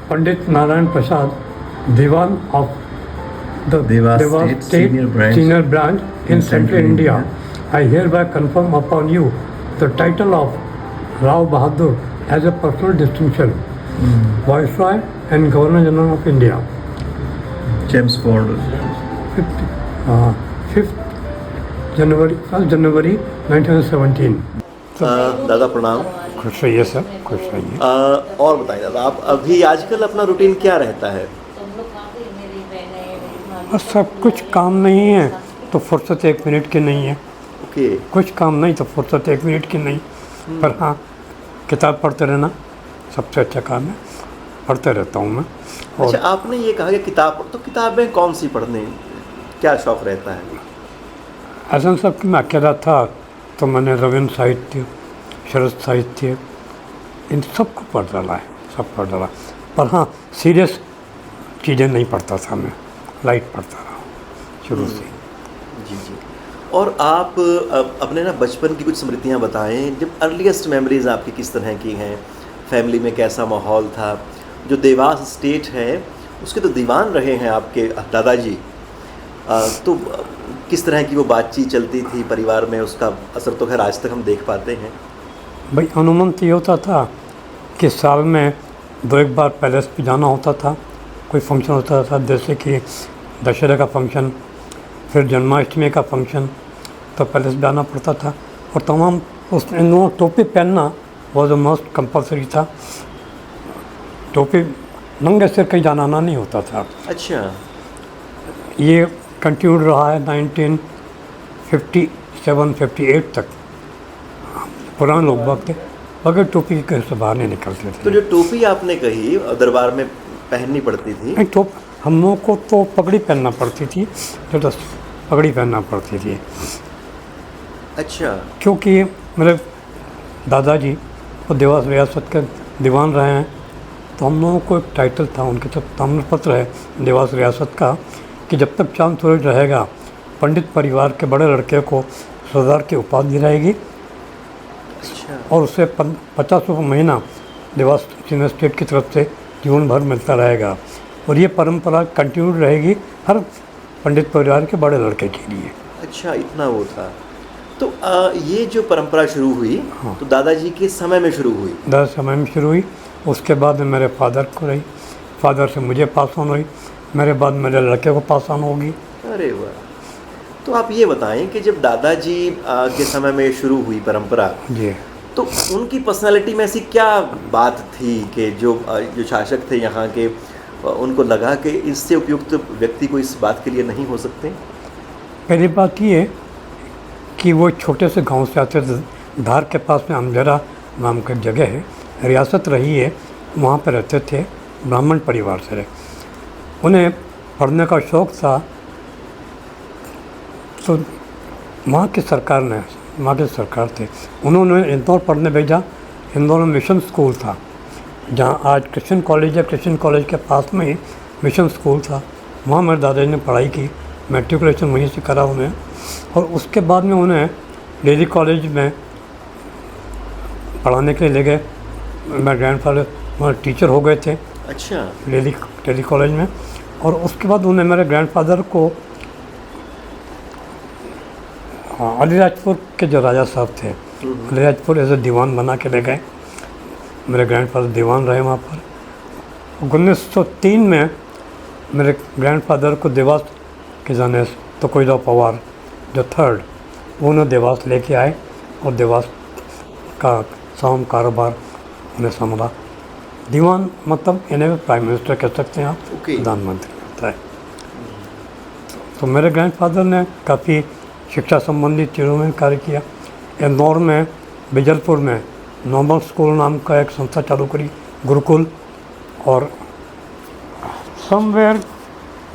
Pandit Narayan Prasad, Diwan of the Dewas Dewas State Senior Branch in Central India. I hereby confirm upon you the title of Rao Bahadur as a personal distinction, Viceroy and Governor General of India. James Bond. 5th January 1917. दादा प्रणाम। खुश रहिए sir, खुश रहिए। और बताइए दादा, आप अभी आजकल अपना रूटीन क्या रहता है? बस सब कुछ काम नहीं है तो फुर्सत 1 मिनट की नहीं है। ओके। कुछ काम नहीं तो फुर्सत 1 मिनट की नहीं। पर हाँ, किताब पढ़ते रहना सबसे अच्छा काम है, पढ़ते रहता हूँ मैं। और अच्छा, आपने ये कहा कि किताब, तो किताबें कौन सी पढ़ने, क्या शौक़ रहता है? ऐसा सब कि मैं अकेला था तो मैंने रविन्द्र साहित्य, शरद साहित्य, इन सबको पढ़ डाला है, सब पढ़ डाला। पर हाँ, सीरियस चीज़ें नहीं पढ़ता था मैं, लाइट पढ़ता रहा शुरू से। जी जी। और आप अपने ना बचपन की कुछ स्मृतियाँ बताएं, जब अर्लीस्ट मेमोरीज़ आपकी किस तरह की हैं, फैमिली में कैसा माहौल था? जो देवास स्टेट है उसके तो दीवान रहे हैं आपके दादाजी, तो किस तरह की वो बातचीत चलती थी परिवार में, उसका असर तो खैर आज तक हम देख पाते हैं। भाई अमूमन तो ये होता था कि साल में 2-1 बार पैलेस पे जाना होता था, कोई फंक्शन होता था, जैसे कि दशहरा का फंक्शन, फिर जन्माष्टमी का फंक्शन, तो पैलेस जाना पड़ता था। और तमाम उस इन दोनों टोपी पहनना वॉज मोस्ट कंपलसरी था। टोपी नंगे सिर कहीं जाना आना नहीं होता था। अच्छा। ये कंटिन्यू रहा है 1957-58 तक। पुराने लोग बात थे बगैर टोपी के कहीं से बाहर नहीं निकलते थे। तो जो टोपी आपने कही दरबार में पहननी पड़ती थी? नहीं, टोप हम लोगों को तो पगड़ी पहनना पड़ती थी, जो तो पगड़ी पहनना पड़ती थी। अच्छा। क्योंकि मेरे दादाजी वो देवास रियासत के दीवान रहे हैं, तो हम लोगों को एक टाइटल था, उनके तो ताम्रपत्र है देवास रियासत का कि जब तक चांद सूरज रहेगा पंडित परिवार के बड़े लड़के को सरदार की उपाधि रहेगी। अच्छा। और उसे 50 रुपये महीना देवास सीनियर स्टेट की तरफ से जीवन भर मिलता रहेगा। और ये परंपरा कंटिन्यू रहेगी हर पंडित परिवार के बड़े लड़के के लिए। अच्छा, इतना वो था। तो ये जो परंपरा शुरू हुई, हाँ, तो दादाजी के समय में शुरू हुई? दादा समय में शुरू हुई, उसके बाद में मेरे फादर को रही, फादर से मुझे पास ऑन हुई, मेरे बाद मेरे लड़के को पास ऑन होगी। अरे वाह। तो आप ये बताएं कि जब दादाजी के समय में शुरू हुई परंपरा जी, तो उनकी पर्सनालिटी में ऐसी क्या बात थी कि जो शासक थे यहाँ के, उनको लगा कि इससे उपयुक्त व्यक्ति को इस बात के लिए नहीं हो सकते? पहली बात ये कि वो छोटे से गांव से आते थे। धार के पास में अमजरा नाम का एक जगह है, रियासत रही है, वहाँ पर रहते थे, ब्राह्मण परिवार से रहे। उन्हें पढ़ने का शौक़ था, तो वहाँ की सरकार थे, उन्होंने इंदौर पढ़ने भेजा। इंदौर में मिशन स्कूल था, जहाँ आज क्रिश्चियन कॉलेज है, क्रिश्चियन कॉलेज के पास में ही मिशन स्कूल था। वहाँ मेरे दादाजी ने पढ़ाई की, मैट्रिकुलेशन वहीं से करा उन्हें। और उसके बाद में उन्हें डेली कॉलेज में पढ़ाने के लिए ले गए। मेरे ग्रैंडफादर वहाँ टीचर हो गए थे। अच्छा। डेली कॉलेज में। और उसके बाद उन्हें मेरे ग्रैंडफादर को अलीराजपुर के जो राजा साहब थे, अलीराजपुर एज ए दीवान बना के ले गए। मेरे ग्रैंडफादर दीवान रहे वहाँ पर। 1903 में मेरे ग्रैंडफादर को देवास के जाने तो कोई पवार जो थर्ड, वो उन्हें देवास लेके आए और देवास का साम कारोबार उन्हें संभाला। दीवान मतलब इन्हें प्राइम मिनिस्टर कह सकते हैं आप, प्रधानमंत्री होता है। तो मेरे ग्रैंडफादर ने काफ़ी शिक्षा संबंधी चीज़ों में कार्य किया। इंदौर में बिजलपुर में नॉर्मल स्कूल नाम का एक संस्था चालू करी, गुरुकुल। और समवेयर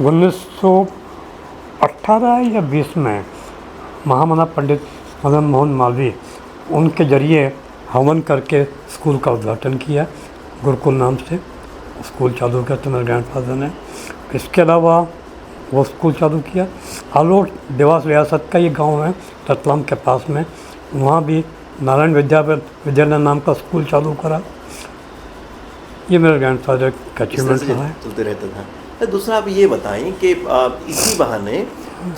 1918 या 20 में महामना पंडित मदन मोहन मालवीय उनके जरिए हवन करके स्कूल का उद्घाटन किया, गुरुकुल नाम से स्कूल चालू किया तो मेरे ग्रैंडफादर ने। इसके अलावा वो स्कूल चालू किया। आलोट देवास रियासत का ये गांव है रतलाम के पास में, वहाँ भी नारायण विद्यालय नाम का स्कूल चालू करा। ये मेरे ग्रैंडफादर का इस तरह अचीवमेंट से रहा है। चलते रहता था। तो दूसरा आप ये बताएं कि इसी बहाने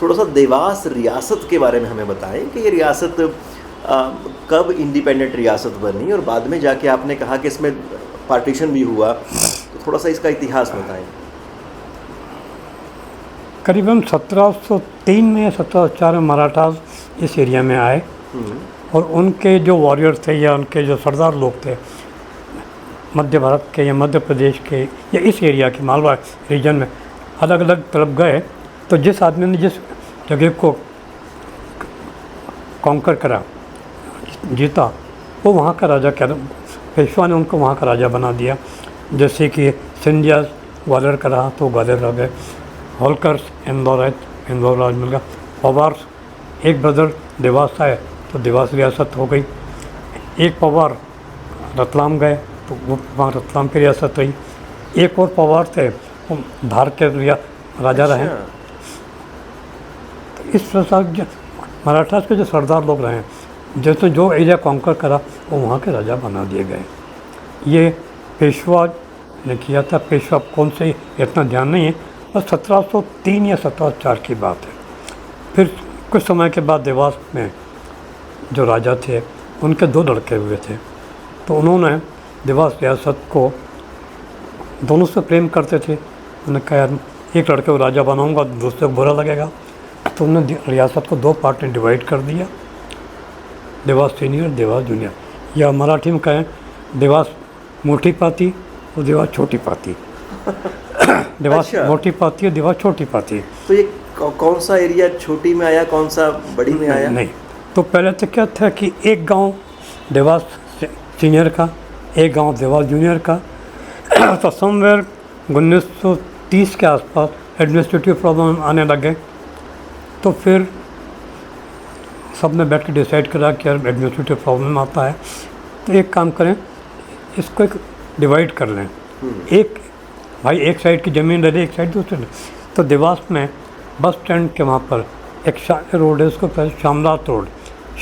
थोड़ा सा देवास रियासत के बारे में हमें बताएं कि ये रियासत कब इंडिपेंडेंट रियासत बनी, और बाद में जाके आपने कहा कि इसमें पार्टीशन भी हुआ, तो थोड़ा सा इसका इतिहास बताएं। करीबन 1703 में या 1704 में मराठास इस एरिया में आए, और उनके जो वॉरियर थे या उनके जो सरदार लोग थे मध्य भारत के या मध्य प्रदेश के या इस एरिया के मालवा रीजन में अलग अलग तरफ गए, तो जिस आदमी ने जिस जगह को कॉन्कर करा, जीता, वो वहाँ का राजा क्या, पेशवा ने उनको वहाँ का राजा बना दिया। जैसे कि सिंधिया ग्वालियर का रहा तो ग्वालियर रह गए, होलकर्स इंदौर है, इंदौर राज मिल गया, पवार एक ब्रदर देवास आए तो देवास रियासत हो गई, एक पवार रतलाम गए तो वो वहाँ रतलाम की रियासत हुई, एक और पवार थे वो धार के राजा रहे। तो इस प्रकार मराठास के जो सरदार लोग रहे, जैसे जो एरिया कॉन्कर करा वो वहाँ के राजा बना दिए गए। ये पेशवा ने किया था, पेशवा कौन से इतना ध्यान नहीं है, बस 1703 या 1704 की बात है। फिर कुछ समय के बाद देवास में जो राजा थे उनके 2 लड़के हुए थे, तो उन्होंने देवास रियासत को, दोनों से प्रेम करते थे, उन्होंने कहा यार एक लड़के को राजा बनाऊंगा, दूसरे को बुरा लगेगा, तो उन्होंने रियासत को 2 पार्ट में डिवाइड कर दिया, देवास सीनियर, देवास जूनियर, या मराठी में कहें देवास मोटी पाती और देवास छोटी पाती। देवास अच्छा। मोटी पाती और देवास छोटी पाती। तो ये कौन सा एरिया छोटी में आया, कौन सा बड़ी में आया? नहीं, तो पहले तो क्या था कि एक गांव देवास सीनियर का, एक गांव देवास जूनियर का। तो समवेयर 1930 के आसपास एडमिनिस्ट्रेटिव प्रॉब्लम आने लगे, तो फिर सब ने बैठ के डिसाइड करा कि यार एडमिनिस्ट्रेटिव प्रॉब्लम आता है, तो एक काम करें, इसको एक डिवाइड कर लें, एक भाई एक साइड की ज़मीन ले ले, एक साइड दूसरी ले। तो देवास में बस स्टैंड के वहाँ पर एक रोड है, उसको कहते हैं शामनाथ रोड,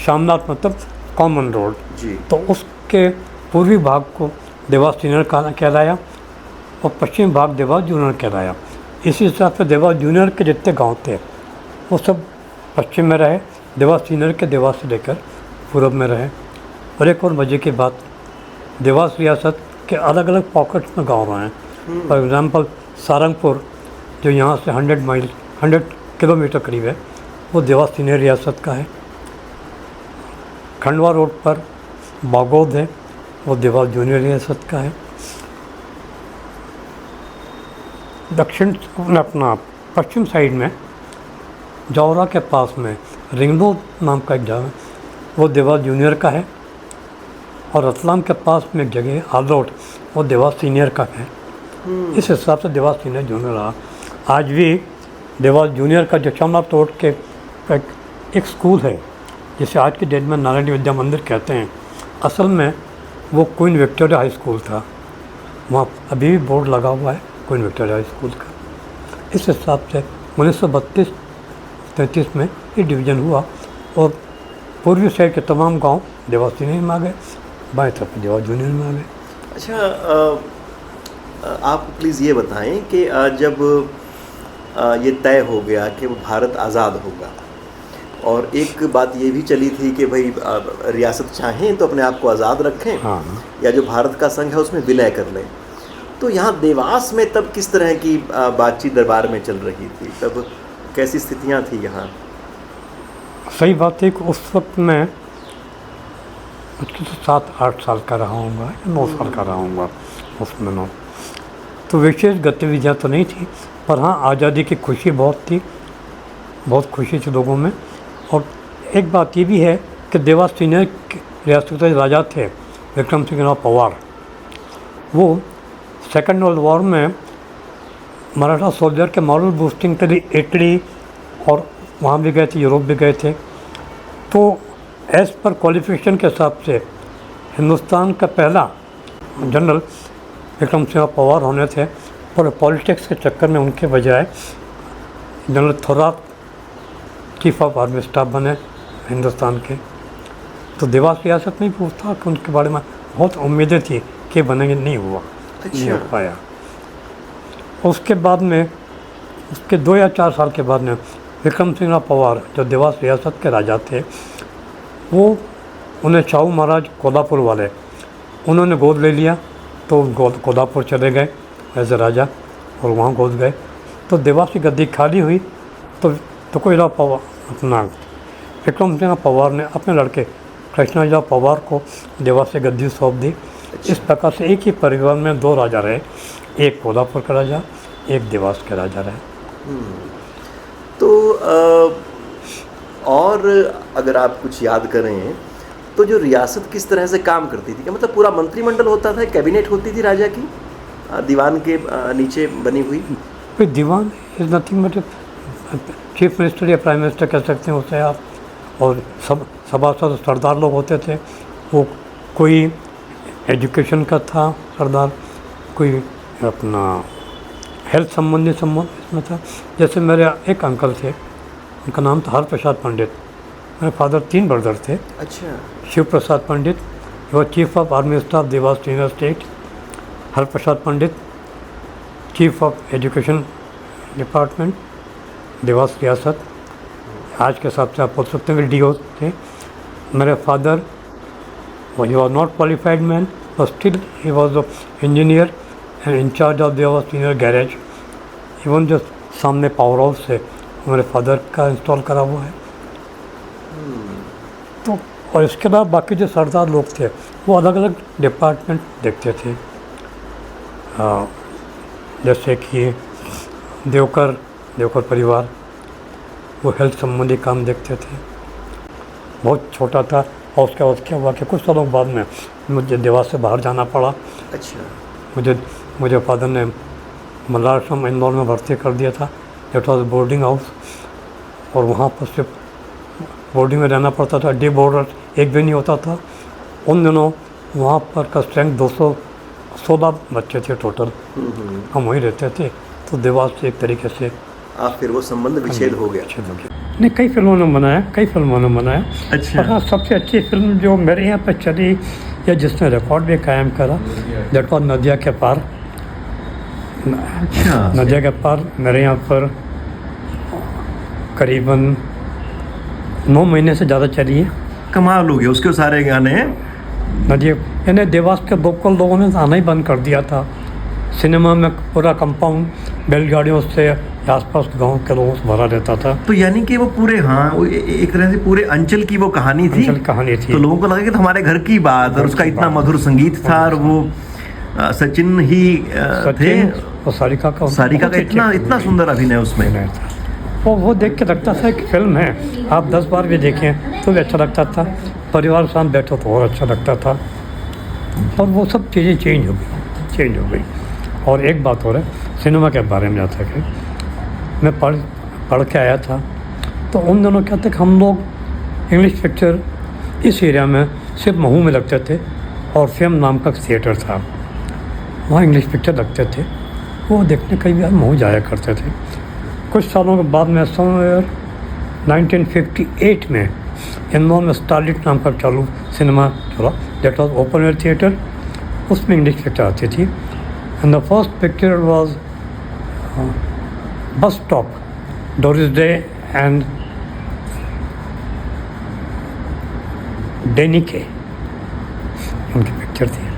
शामनाथ मतलब कॉमन रोड जी। तो उसके पूर्वी भाग को देवास सीनियर कहलाया और पश्चिमी भाग देवास जूनियर कहलाया। इसी हिसाब से देवास जूनियर के जितने गांव थे वो सब पश्चिम में रहे, देवास सीनियर के देवास से लेकर पूर्व में रहे। और एक और मज़े की बात, देवास रियासत के अलग अलग पॉकेट्स में गाँव रहे हैं। फॉर एग्ज़ाम्पल सारंगपुर जो यहाँ से 100 किलोमीटर करीब है, वो देवास सीनियर रियासत का है। खंडवा रोड पर बागोद है, वो देवास जूनियर रियासत का है। दक्षिण अपना पश्चिम साइड में जौरा के पास में रिंगनोद नाम का एक जगह है, वो देवास जूनियर का है। और रतलाम के पास में एक जगह है आलोट, वो देवास सीनियर का है। इस हिसाब से देवास सीनियर जूनियर रहा। आज भी देवास जूनियर का जो शामनाथ रोड के एक स्कूल है जिसे आज के डेट में नारायण विद्या मंदिर कहते हैं, असल में वो क्वीन विक्टोरिया हाई स्कूल था। वहाँ अभी भी बोर्ड लगा हुआ है क्वीन विक्टोरिया हाई स्कूल का। इस हिसाब से 1932-33 में ये डिवीज़न हुआ और पूर्वी साइड के तमाम गांव देवास सीनियर में आ गए, बाएं तरफ देवास जूनियर में आ गए। अच्छा, आप प्लीज़ ये बताएं कि जब ये तय हो गया कि वो भारत आज़ाद होगा, और एक बात ये भी चली थी कि भाई रियासत चाहें तो अपने आप को आज़ाद रखें, हाँ। या जो भारत का संघ है उसमें विलय कर लें। तो यहाँ देवास में तब किस तरह की बातचीत दरबार में चल रही थी, तब कैसी स्थितियाँ थी यहाँ? सही बात है कि उस वक्त मैं मुश्किल से 7-8 साल का रहा हूँगा या 9 साल का रहा हूँगा उसमें। नो तो विशेष गतिविधियाँ तो नहीं थी, पर हाँ आज़ादी की खुशी बहुत थी, बहुत खुशी थी लोगों में। और एक बात ये भी है कि देवास सीनियर रियासत के राजा थे विक्रम सिंह पवार, वो सेकेंड वर्ल्ड वॉर में मराठा सोल्जर के मॉरल बूस्टिंग के लिए इटली और वहाँ भी गए थे, यूरोप भी गए थे। तो एज़ पर क्वालिफिकेशन के हिसाब से हिंदुस्तान का पहला जनरल विक्रम सिंह पवार होने थे, पर पॉलिटिक्स के चक्कर में उनके बजाय general Thorat chief of army staff बने हिंदुस्तान के। तो देवास रियासत में भी पूछता कि उनके बारे में बहुत उम्मीदें थी कि बनेंगे, नहीं हुआ। नहीं हो पाया। उसके बाद में उसके 2 या 4 साल के बाद में विक्रम सिंह पवार जो देवास रियासत के राजा थे, वो उन्हें शाहू महाराज कोल्हापुर वाले उन्होंने गोद ले लिया, तो कोल्हापुर चले गए एज ए राजा और वहाँ गोद गए। तो देवास की गद्दी खाली हुई तो कोई पवार अपना विक्रम सिंह पवार ने अपने लड़के कृष्णाजीराव पवार को देवास से गद्दी सौंप दी। इस प्रकार से एक ही परिवार में 2 राजा रहे, एक कोल्हापुर का राजा, एक देवास के राजा रहे। तो और अगर आप कुछ याद करें तो जो रियासत किस तरह से काम करती थी, क्या मतलब पूरा मंत्रिमंडल होता था, कैबिनेट होती थी राजा की दीवान के नीचे बनी हुई? कोई दीवान is nothing but chief minister या प्राइम मिनिस्टर कह सकते हैं उसे आप। और सभासद सरदार लोग होते थे, वो कोई एजुकेशन का था सरदार, कोई अपना हेल्थ संबंधी इसमें था। जैसे मेरे एक अंकल थे, उनका नाम था हरप्रसाद पंडित। मेरे फादर 3 ब्रदर थे। अच्छा। शिव प्रसाद पंडित, वो chief of army staff Dewas union state. Harprasad Pandit, chief of education department Dewas रियासत, आज के हिसाब से आप बोल सकते हैं DO थे। मेरे father he was not qualified man, but still he was engineer and incharge of Dewas union garage. Even जो सामने पावर हाउस है मेरे फादर का इंस्टॉल करा हुआ है। तो और इसके अलावा बाकी जो सरदार लोग थे वो अलग अलग डिपार्टमेंट देखते थे। जैसे कि देवकर परिवार, वो हेल्थ संबंधी काम देखते थे। बहुत छोटा था और उसके बाद क्या हुआ कि कुछ सालों बाद में मुझे देवास से बाहर जाना पड़ा। अच्छा। मुझे फादर ने मल्लाश्रम इंदौर में भर्ती कर दिया था। दैट वाज बोर्डिंग हाउस, और वहाँ पर सिर्फ बोर्डिंग में रहना पड़ता था, डे बोर्डर एक भी नहीं होता था। उन दिनों वहाँ पर का स्ट्रेंथ 216 बच्चे थे टोटल, हम वहीं रहते थे। तो देवास से एक तरीके से आप फिर वो संबंध विच्छेद हो गया? नहीं, कई फिल्मों ने बनाया। अच्छा। और हाँ, सबसे अच्छी फिल्म जो मेरे यहाँ पर चली या जिसने रिकॉर्ड भी कायम करा, दैट वाज नदिया के पार। अच्छा। नदिया के पार मेरे यहाँ पर करीबन 9 महीने से ज़्यादा चली है। कमाल हो गया, उसके सारे गाने नदिया यानी देवास के लोकल लोगों ने आना ही बंद कर दिया था। सिनेमा में पूरा कंपाउंड बैलगाड़ियों से आसपास गांव के लोगों से भरा रहता था। तो यानी कि वो पूरे, हाँ, वो एक तरह से पूरे अंचल की वो कहानी थी। तो लोगों को लगा कि हमारे घर की बात, और उसका इतना मधुर संगीत था। और वो सचिन ही थे, और सारिका का इतना सुंदर अभिनय उसमें। वो देख के लगता था कि फिल्म है, आप 10 बार भी देखें तो भी अच्छा लगता था। परिवार के साथ बैठो तो और अच्छा लगता था। और वो सब चीज़ें चेंज हो गई। और एक बात और है सिनेमा के बारे में, आता कि मैं पढ़ के आया था, तो उन दिनों क्या था कि हम लोग इंग्लिश पिक्चर इस एरिया में सिर्फ महू में लगते थे, और फेम नाम का थिएटर था, वहाँ इंग्लिश पिक्चर लगते थे। वो देखने कई बार महू जाया करते थे। कुछ सालों के बाद में समवेयर 1958 में इंदौर में स्टारलाइट नाम का चालू सिनेमा चला, that was open air theatre. उसमें इंग्लिश पिक्चर आती थी। And the first picture was bus stop, Doris Day and डेनिके, उनकी पिक्चर थी।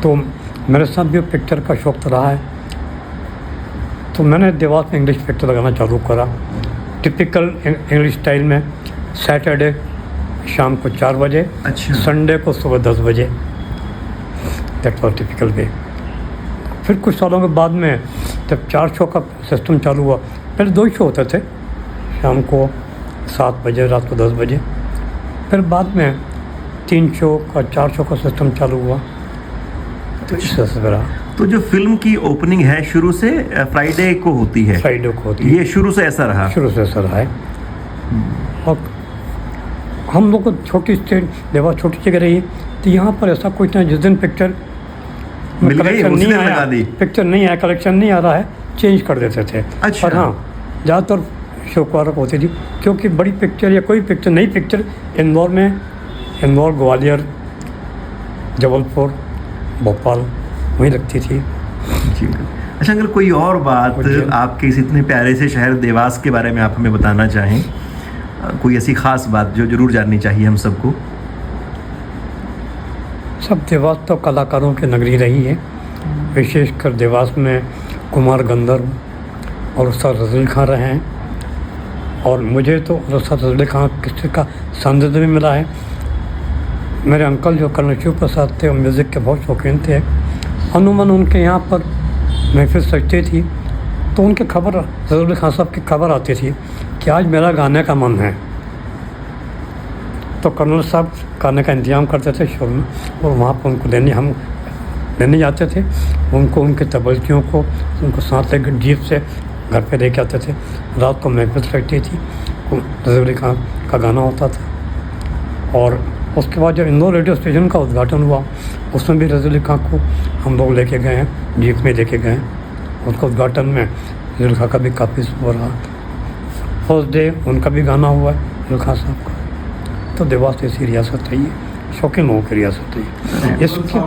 तो मेरे साथ भी पिक्चर का शौक तो रहा है, तो मैंने देवास में इंग्लिश पिक्चर लगाना चालू करा, टिपिकल इंग्लिश स्टाइल में। सैटरडे शाम को 4 बजे, अच्छा, संडे को सुबह 10 बजे, दैट वाज टिपिकल वे। फिर कुछ सालों के बाद में जब 4 शो का सिस्टम चालू हुआ, पहले 2 शो होते थे, शाम को 7 बजे, रात को 10 बजे। फिर बाद में 3 शो का 4 शो का सिस्टम चालू हुआ। तो इस तरह से रहा। तो जो फिल्म की ओपनिंग है शुरू से फ्राइडे को होती है? फ्राइडे को होती है। ये शुरू से ऐसा रहा? शुरू से ऐसा रहा है। और हम लोग को छोटी स्टेट देवास छोटी जगह रही, तो यहाँ पर ऐसा कुछ नहीं, जिस दिन पिक्चर मिल गई उसी दिन लगा दी। पिक्चर नहीं आया, कलेक्शन नहीं आ रहा है, चेंज कर देते थे। अच्छा। पर हाँ, ज़्यादातर शुक्रवार को होती थी, क्योंकि बड़ी पिक्चर या कोई पिक्चर, नई पिक्चर इंदौर में, इंदौर, ग्वालियर, जबलपुर, भोपाल, वहीं लगती थी। जी। अच्छा अंकल, कोई और बात जी। आपके इस इतने प्यारे से शहर देवास के बारे में आप हमें बताना चाहें? कोई ऐसी ख़ास बात जो ज़रूर जाननी चाहिए हम सबको? सब देवास तो कलाकारों की नगरी रही है। विशेषकर देवास में कुमार गंधर्व और उस्ताद रजनी खां रहे हैं, और मुझे तो उस्ताद रजनी खां किसी का सानिध्य भी मिला है। मेरे अंकल जो कर्नल शिव प्रसाद थे, वो म्यूज़िक के बहुत शौकीन थे। अमूमन उनके यहाँ पर महफिल सजती थी तो उनके खबर, रजनी खां साहब की खबर आती थी कि आज मेरा गाने का मन है, तो कर्नल साहब गाने का इंतजाम करते थे शुरू में, और वहाँ पर उनको हम लेने जाते थे। उनको, उनके तबलचियों को उनको साथ लेकर जीप से घर पे लेके आते थे। रात को महफिल सजती थी, रजनी खां का गाना होता था। और उसके बाद जब इंदौर रेडियो स्टेशन का उद्घाटन हुआ, उसमें भी रजनी खां को हम लोग लेके गए हैं, जीप में लेके गए हैं। उसका उद्घाटन में रजनी खां का भी काफ़ी हो रहा। फर्स्ट डे उनका भी गाना हुआ है रजनी खां साहब का। तो देवास ऐसी रियासत है, ये शौकीन लोगों की रियासत है। इसके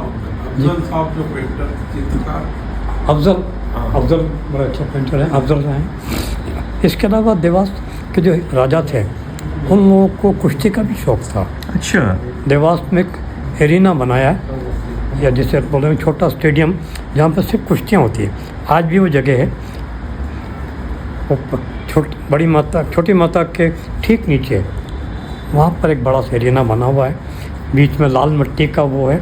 अफजल बड़ा अच्छा पेंटर है, अफजल हैं। इसके अलावा देवास के जो राजा थे, उन लोगों को कुश्ती का भी शौक़ था। अच्छा। देवास में एक एरिना बनाया है, या जिसे बोले छोटा स्टेडियम, जहाँ पर सिर्फ कुश्तियाँ होती है। आज भी वो जगह है, छोटी माता के ठीक नीचे वहाँ पर एक बड़ा सा एरिना बना हुआ है। बीच में लाल मिट्टी का वो है,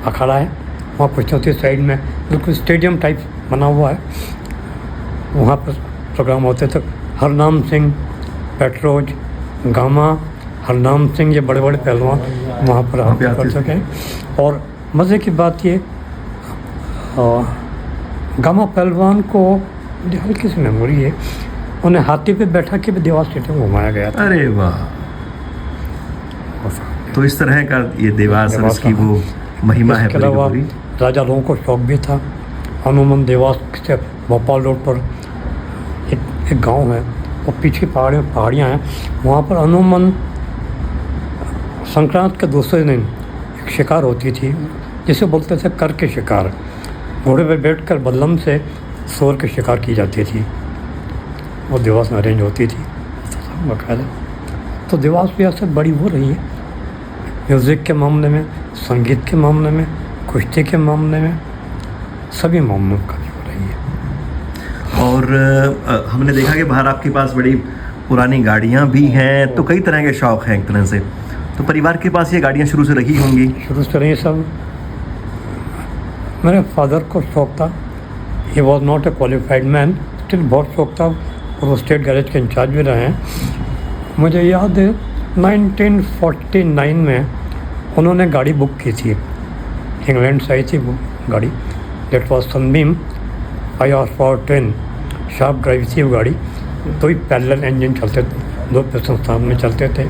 अखाड़ा है, वहाँ कुश्ती होती है। साइड में बिल्कुल स्टेडियम टाइप बना हुआ है, वहाँ पर प्रोग्राम होते थे। हरनाम सिंह, पेट्रोज, गामा, हरनाम सिंह, ये बड़े बड़े पहलवान वहाँ पर हम कर सकें। और मज़े की बात ये, गामा पहलवान को मुझे हल्की सी मेमोरी है, उन्हें हाथी पे बैठा के भी देवास स्टेडियम घुमाया गया था। अरे वाह! तो इस तरह का ये देवास और इसकी वो महिमा है। इसके अलावा राजा लोगों को शौक भी था। अमूमन देवास से भोपाल रोड पर एक गांव है, और पीछे पहाड़ियाँ हैं, वहाँ पर अमूमन संक्रांत के दूसरे दिन एक शिकार होती थी, जिसे बोलते थे कर के शिकार। घोड़े पर बैठकर बल्लम से सूअर के शिकार की जाती थी, वो देवास में अरेंज होती थी बाकायदा। तो देवास रियासत बड़ी हो रही है, म्यूज़िक के मामले में, संगीत के मामले में, कुश्ती के मामले में, सभी मामलों का भी हो रही है। और हमने देखा कि बाहर आपके पास बड़ी पुरानी गाड़ियाँ भी हैं, तो कई तरह के शौक़ हैं एक तरह से। तो परिवार के पास ये गाड़ियाँ शुरू से रही होंगी? शुरू से रही सब। मेरे फादर को शौक़ था, ही was not a qualified man, still बहुत शौक़ था, और वो स्टेट गैरेज के इंचार्ज भी रहे हैं। मुझे याद है 1949 में उन्होंने गाड़ी बुक की थी, इंग्लैंड से आई थी वो गाड़ी, that was Sunbeam 5 horse train, sharp drive थी वो गाड़ी। दो ही पैरेलल इंजन चलते थे, 2 पिस्टन सामने चलते थे,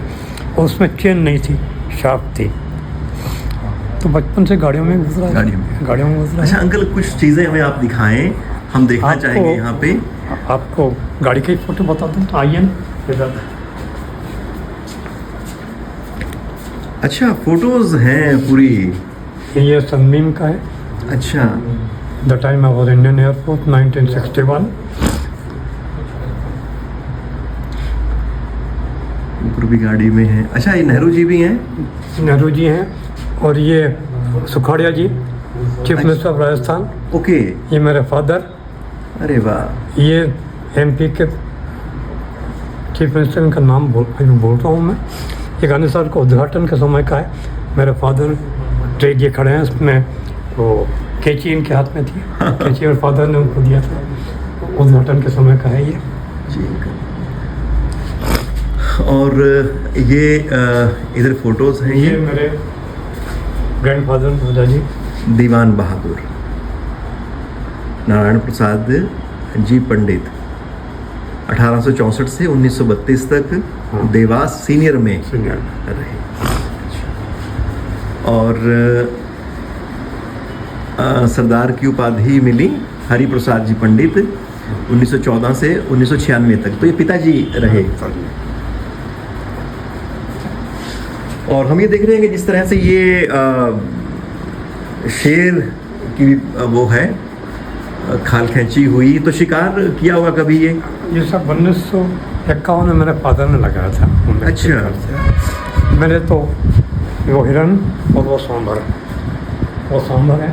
और उसमें चेन नहीं थी, शार्प थी। तो बचपन से गाड़ियों में गुजरा है। गाड़ियों में गुजरा। अच्छा अंकल, कुछ चीज़ें हमें आप दिखाएं, हम देखना चाहेंगे यहाँ पे। आपको गाड़ी की फ़ोटो बता दूँ तो आइए इधर। अच्छा, फोटोज हैं पूरी। ये सनबीम का है। अच्छा। The time I was Indian air force 1961। ऊपर भी गाड़ी में है। अच्छा, ये नेहरू जी भी हैं? नेहरू जी हैं, और ये Sukhadia ji, chief minister of Rajasthan. Okay. ये मेरे फादर। अरे वाह! ये एमपी के चीफ मिनिस्टर, इनका नाम बोल रहा हूँ मैं। ये गांधी साहब का उद्घाटन के समय का है। मेरे फादर ट्रेड ये खड़े हैं, इसमें वो कैंची इनके हाथ में थी, कैंची मेरे फादर ने उनको दिया था, उद्घाटन के समय का है ये। और ये इधर फोटोज हैं। ये मेरे ग्रैंडफादर दादा जी, दीवान बहादुर नारायण प्रसाद जी पंडित, 1864 से 1932 तक देवास सीनियर में रहे। और सरदार की उपाधि मिली हरि प्रसाद जी पंडित 1914 से 1996 तक, तो ये पिताजी रहे। और हम ये देख रहे हैं कि जिस तरह से ये शेर की भी वो है खाल खींची हुई। तो शिकार किया हुआ कभी ये सब 1951 में मेरे फादर ने लगाया था। अच्छा। मेरे तो वो हिरन और वो सांभर है,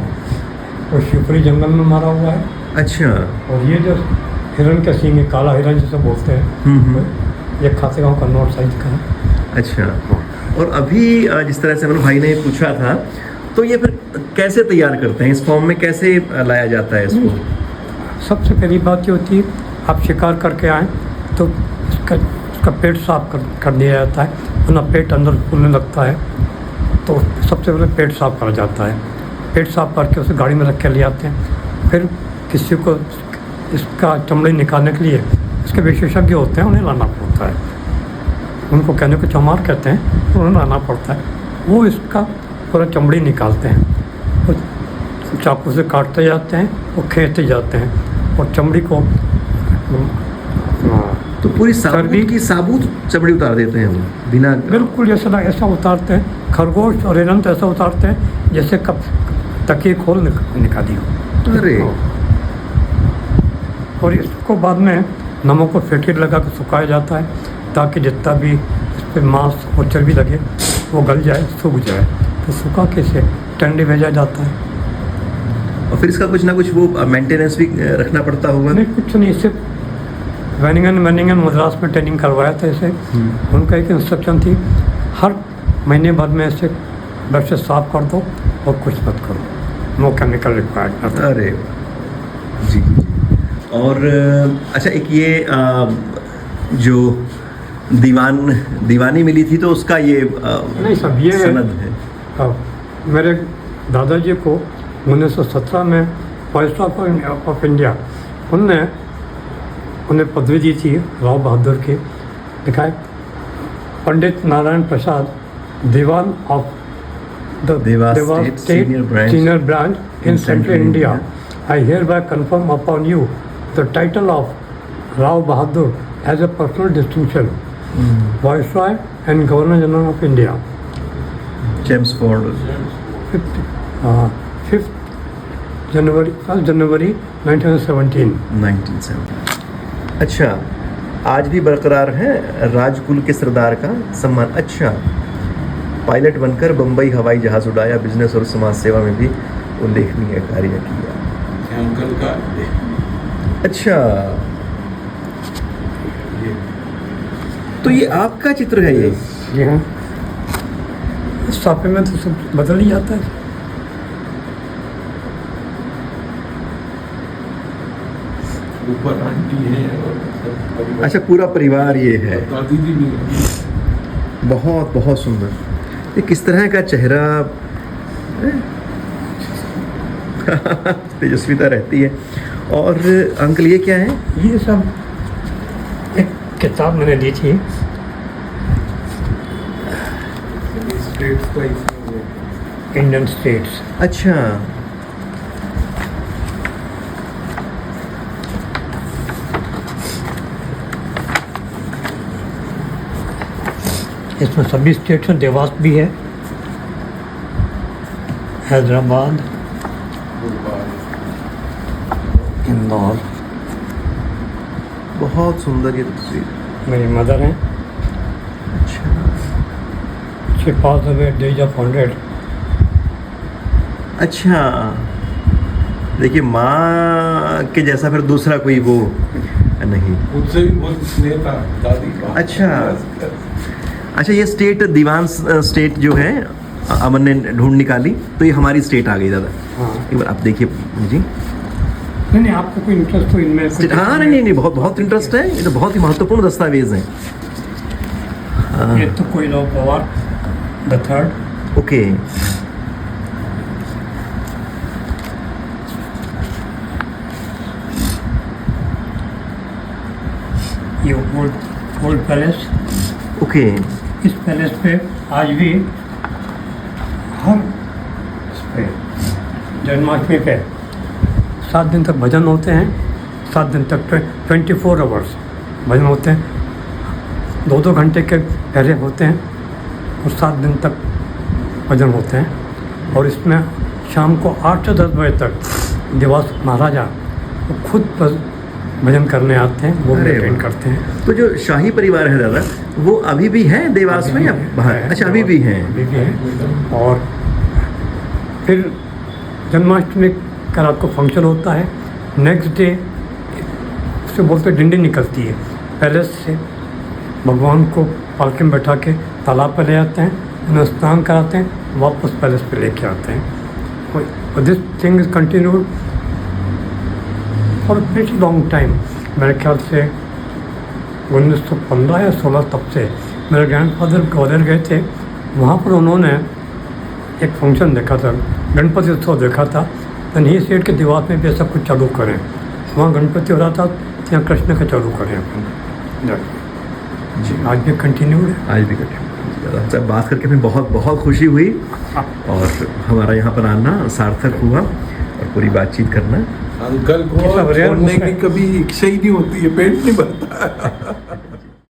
वो शिवपुरी जंगल में मारा हुआ है। अच्छा। और ये जो हिरन का सींग है, काला हिरन जिसे बोलते हैं, ये खातेगांव का नॉर्थ साइड का है। अच्छा। और अभी जिस तरह से मेरे भाई ने पूछा था, तो ये फिर कैसे तैयार करते हैं, इस फॉर्म में कैसे लाया जाता है इसको? सबसे पहली बात ये होती है, आप शिकार करके आएँ तो उसका पेट साफ कर दिया जाता है, वरना पेट अंदर फूलने लगता है। तो सबसे पहले पेट साफ करा जाता है। पेट साफ करके उसे गाड़ी में रख के ले आते हैं। फिर किसी को इसका चमड़ी निकालने के लिए इसके विशेषज्ञ होते हैं, उन्हें लाना पड़ता है। उनको कहने को चमार कहते हैं, तो उन्हें लाना पड़ता है। वो इसका पूरा चमड़ी निकालते हैं, वो चाकू से काटते जाते हैं, वो खींचते जाते हैं और चमड़ी को तो पूरी साबुत चमड़ी उतार देते हैं वो बिना? बिल्कुल ऐसा उतारते हैं। खरगोश और हिरन तो ऐसा उतारते हैं जैसे कब तकिए खोल निकाली हो। अरे। और इसको बाद में नमक को फेंटी लगा कर सुखाया जाता है, ताकि जितना भी इस पर मांस और चर्बी लगे वो गल जाए, सूख जाए। तो सुखा के इसे ठंडे भेजा जाता है। और फिर इसका कुछ ना कुछ वो मेंटेनेंस भी रखना पड़ता होगा? नहीं, कुछ नहीं। सिर्फ वेनिंगन मद्रास में ट्रेनिंग करवाया था इसे। उनका एक इंस्ट्रक्शन थी, हर महीने बाद में इसे ब्रश से साफ कर दो और कुछ मत करो, नो केमिकल रिक्वायर्ड। अरे जी। और अच्छा, एक ये जो दीवानी मिली थी, तो उसका ये नहीं सब ये सनद है। मेरे दादाजी को 1917 में वाइसरॉय ऑफ इंडिया उन्हें पदवी दी थी, राव बहादुर की। लिखा है, Pandit Narayan Prasad, Dewan of the Dewas state senior branch in central India, I hereby confirm upon you the title of Rao Bahadur as a personal distinction, Viceroy and Governor General of India. Chelmsford. 1st January 1917। अच्छा, आज भी बरकरार है राजकुल के सरदार का सम्मान। अच्छा, pilot बनकर बम्बई हवाई जहाज उड़ाया, बिजनेस और समाज सेवा में भी उल्लेखनीय कार्य किया। अंकल का अच्छा, तो ये आपका चित्र है ये? जी हाँ। साफे में तो सब बदल ही जाता है। ऊपर आंटी है और अच्छा, पूरा परिवार ये है। दादी भी नहीं। बहुत बहुत सुंदर। ये किस तरह का चेहरा, तेजस्विता रहती है। और अंकल ये क्या है? ये सब एक किताब मैंने दी थी, स्टेट्स का इसमें इंडियन स्टेट्स। अच्छा। इसमें सभी स्टेट्स हैं, देवास भी है, हैदराबाद, इंदौर। बहुत सुंदर ये तस्वीर। मेरी मदर हैं। अच्छा। She pass away age of 100। अच्छा, देखिए माँ के जैसा फिर दूसरा कोई वो नहीं। उनसे भी बहुत स्नेह था दादी का। अच्छा, ये स्टेट दीवान स्टेट जो है अमन ने ढूंढ निकाली, तो ये हमारी स्टेट आ गई दादा। हाँ। एक बार आप देखिए जी। नहीं, आपको कोई इंटरेस्ट हो इनमें? हाँ, नहीं, बहुत इंटरेस्ट है। ये तो बहुत ही महत्वपूर्ण दस्तावेज हैं। ये तो कोई लो पवार द थर्ड। ओके। ये ओल्ड पैलेस। ओके। इस पैलेस पे आज भी हर इस पे जन्माष्टमी पे 7 दिन तक भजन होते हैं। 7 दिन तक 24 आवर्स भजन होते हैं। 2-2 घंटे के पहले होते हैं और 7 दिन तक भजन होते हैं। और इसमें शाम को 8 से 10 बजे तक देवास महाराजा वो खुद भजन करने आते हैं, वो अरे अटेंड वाह। करते हैं। तो जो शाही परिवार है दादा, वो अभी भी है देवास में या बाहर? अच्छा, अभी भी हैं। अभी भी हैं। और फिर जन्माष्टमी का रात को फंक्शन होता है। नेक्स्ट डे उससे बोलते डिंडी निकलती है पैलेस से, भगवान को पालकी में बैठा के तालाब पर ले जाते हैं, उन्हें स्नान कराते हैं, वापस पैलेस पे लेके आते हैं। और this thing is continued for pretty long time. मेरे ख्याल से 1915 या 16 तब से मेरे ग्रैंडफादर ग्वालियर गए थे, वहाँ पर उन्होंने एक फंक्शन देखा था, गणपति उत्सव देखा था। तो ही सेठ के देवास में भी ऐसा कुछ चालू करें, वहाँ गणपति हो रहा था, यहाँ कृष्ण का चालू करें अपन। जी, आज भी कंटिन्यूड है। आज भी करें। दादा साहब, बात करके हमें बहुत बहुत खुशी हुई और हमारा यहाँ पर आना सार्थक हुआ और पूरी बातचीत करना। अंकल को ये सब रेयर छोड़ने मुझसे- की कभी इच्छा ही नहीं होती है, पेट नहीं भरता।